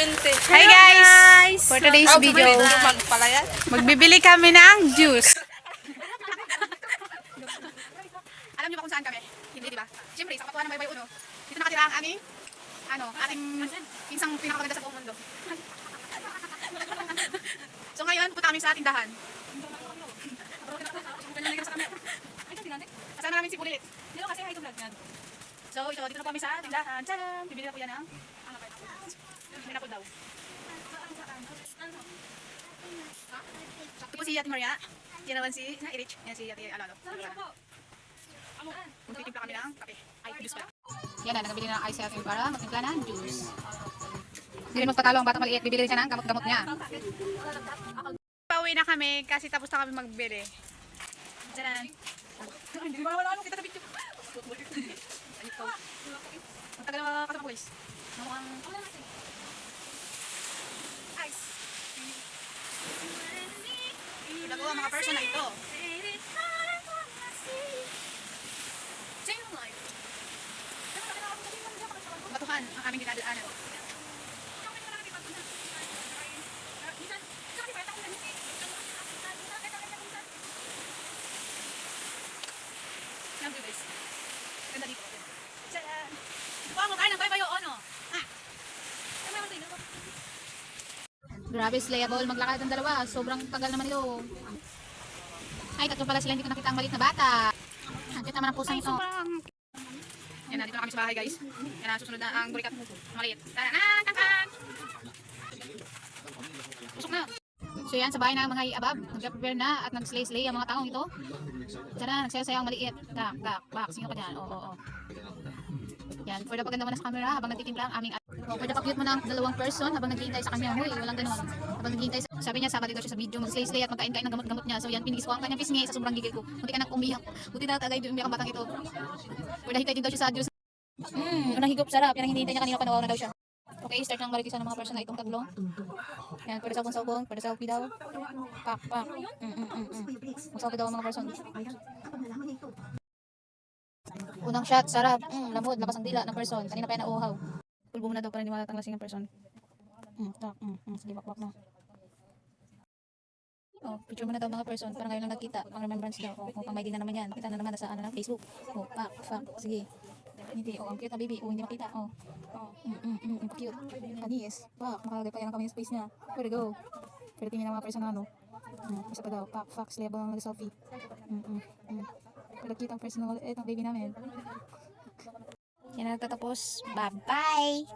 Hi guys! For today's video, magbibili kami ng juice. Alam niyo ba kung saan kami? Hindi, di ba? Siyempre, sa Kapatuan ng Baybay Uno, dito nakatira ang aming, ating pinsang pinakamaganda sa buong mundo. So ngayon, punta kami sa tindahan. Kasama namin si Pulilit. Dito kasi high to vlog yan. So ito, dito na kami sa tindahan. Tcharam! Bibili na po yan ng pinapod daw. Ito po si Ate Maria. Yan naman si Erich. Yan si Ate Alalo. Magtitimpla kami ng kape. Ay, juice pala. Yan na, nagabili na ng ice natin para magtimpla ng juice. Hindi rin magpatalo ang batang maliit. Bibili rin siya ng gamot-gamot niya. Pauwi na kami kasi tapos na kami magbili. Diyan. Hindi ba wala kita sa video. Ang tagal na kasama ko guys. Mukhang ice. Dalawa mga person na ito. Batuhan ang aming dinadaanan. Guys. Ganda dito. Tcharan! Wow, magkain ng Baybay Uno. Grabe, slayable maglakad ng dalawa. Sobrang tagal naman ito. Ay, tatlo pala sila. Hindi ko nakita ang maliit na bata. Cute naman ang pusang ito. Yan na, dito na kami sa bahay guys. Yan na, susunod na ang burikat. Maliit. Tara na, kakak! Pusok na. So yan, sa bahay na mga iabab. Nag-prepare na at nag-slay-slay ang mga taong ito. Tara, nagsaya-sayang maliit. Tak, tak, bak. Sino pa dyan? Oo. Yan, pwede paganda mo na sa camera habang nagtitimpla ang aming pwede pa-cute mo na ang dalawang person habang naghihintay sa kanya. Huy, walang ganun. Habang naghihintay sabi niya, sabado daw siya sa video, mag-slay-slay at magkain-kain ng gamot-gamot niya. So yan, pinigis ko ang kanyang pisngi sa sobrang gigil ko. Buti ka nang umiyak. Buti na tagay umiyak ang batang ito. Pwede hintay din daw siya sa juice. Unang higop, sarap. Yan ang hinihintay niya kanina, panawaw na daw siya. Okay, start ng maritisan ng mga person na itong tatlo. Yan, pwede sabon-sabon, pwede selfie daw. Pak. Mag-selfie daw ang mga person. Unang shot, sarap. Lamod, labas ang dila ng person. Kanina pa yan nauuhaw. Pulbo mo na daw para hindi malatang lasing ng person. Sige, bakwak na. Oh, picture mo na daw mga person para ngayon lang nakita. Pang remembrance daw. Pang may din na naman yan. Kita na naman sa Facebook. Pak. Sige. Hindi, ang cute na baby. Hindi makita. Cute. Kanis. Pak, makalagay pa yan ang kami space niya. Where to go? Pwede tingin ng mga person na isa pa daw. Pak, level ang nag-selfie. Pwede cute ang person na ang baby namin. Yan na nagtatapos. Bye-bye!